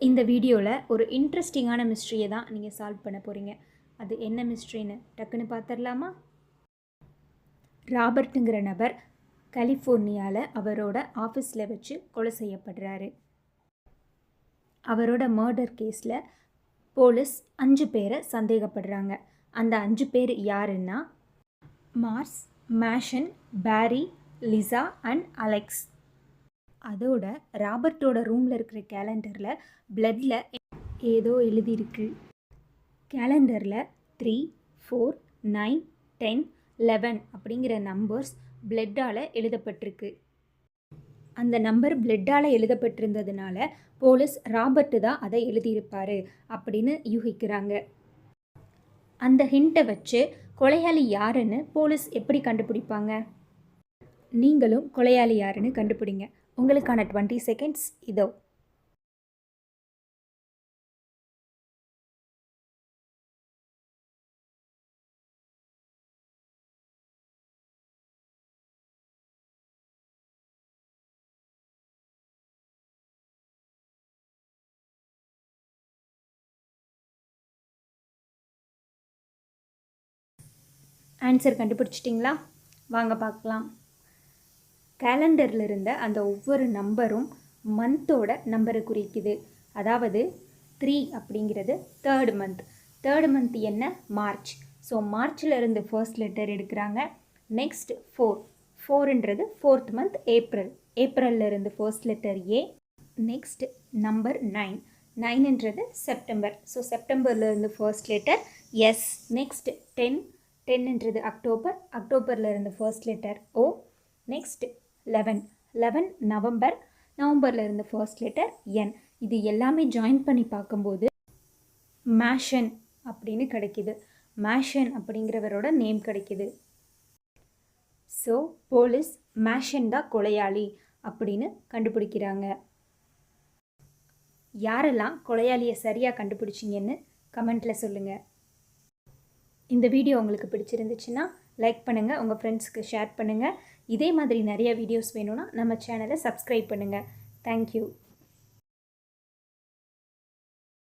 இந்த வீடியோவில் ஒரு இன்ட்ரெஸ்டிங்கான மிஸ்ட்ரியை தான் நீங்கள் சால்வ் பண்ண போகிறீங்க. அது என்ன மிஸ்ட்ரின்னு டக்குன்னு பார்த்துடலாமா? ராபர்ட்டுங்கிற நபர் கலிஃபோர்னியாவில் அவரோட ஆஃபீஸில் வச்சு கொலை செய்யப்படுறாரு. அவரோட மர்டர் கேஸில் போலீஸ் 5 பேரை சந்தேகப்படுறாங்க. அந்த 5 பேர் யாருன்னா Mars, மேஷன், Peri, Lisa and Alex. அதோட ராபர்ட்டோட ரூமில் இருக்கிற கேலண்டரில் பிளட்டில் ஏதோ எழுதியிருக்கு. கேலண்டரில் 3, 4, 9, 10, 11 அப்படிங்கிற நம்பர்ஸ் பிளட்டால் எழுதப்பட்டிருக்கு. அந்த நம்பர் பிளட்டால் எழுதப்பட்டிருந்ததுனால போலீஸ் ராபர்ட்டு தான் அதை எழுதியிருப்பார் அப்படின்னு யூகிக்கிறாங்க. அந்த ஹிண்ட்டை வச்சு கொலையாளி யாருன்னு போலீஸ் எப்படி கண்டுபிடிப்பாங்க? நீங்களும் கொலையாளி யாருன்னு கண்டுபிடிங்க. உங்களுக்கான 20 செகண்ட்ஸ் இதோ. ஆன்சர் கண்டுபிடிச்சிட்டிங்களா? வாங்க பார்க்கலாம். கேலண்டரில் இருந்த அந்த ஒவ்வொரு நம்பரும் மந்தோட நம்பரை குறிக்குது. அதாவது 3 அப்படிங்கிறது தேர்ட் மந்த் என்ன? மார்ச். ஸோ மார்ச்சில் இருந்து ஃபர்ஸ்ட் லெட்டர் எடுக்கிறாங்க. நெக்ஸ்ட் 4ன்றது ஃபோர்த் மந்த் ஏப்ரலில் இருந்து first letter A. Next number 9ன்றது செப்டம்பர். ஸோ செப்டம்பரில் இருந்து ஃபர்ஸ்ட் லெட்டர் எஸ். நெக்ஸ்ட் 10ன்றது அக்டோபரில் இருந்து ஃபர்ஸ்ட் லெட்டர் ஓ. நெக்ஸ்ட் 11 நவம்பரில் இருந்து ஃபர்ஸ்ட் லெட்டர் என். இது எல்லாமே ஜாயின் பண்ணி பார்க்கும்போது மேஷன் அப்படின்னு கிடைக்கிது. மேஷன் அப்படிங்கிறவரோட நேம் கிடைக்கிது. ஸோ போலீஸ் மேஷன் தான் கொலையாளி அப்படின்னு கண்டுபிடிக்கிறாங்க. யாரெல்லாம் கொலையாளியை சரியாக கண்டுபிடிச்சிங்கன்னு கமெண்ட்டில் சொல்லுங்கள். இந்த வீடியோ உங்களுக்கு பிடிச்சிருந்துச்சுன்னா லைக் பண்ணுங்கள், உங்கள் ஃப்ரெண்ட்ஸ்க்கு ஷேர் பண்ணுங்கள். இதே மாதிரி நிறைய வீடியோஸ் வேணும்னா நம்ம சேனலை சப்ஸ்கிரைப் பண்ணுங்கள். தேங்க்யூ.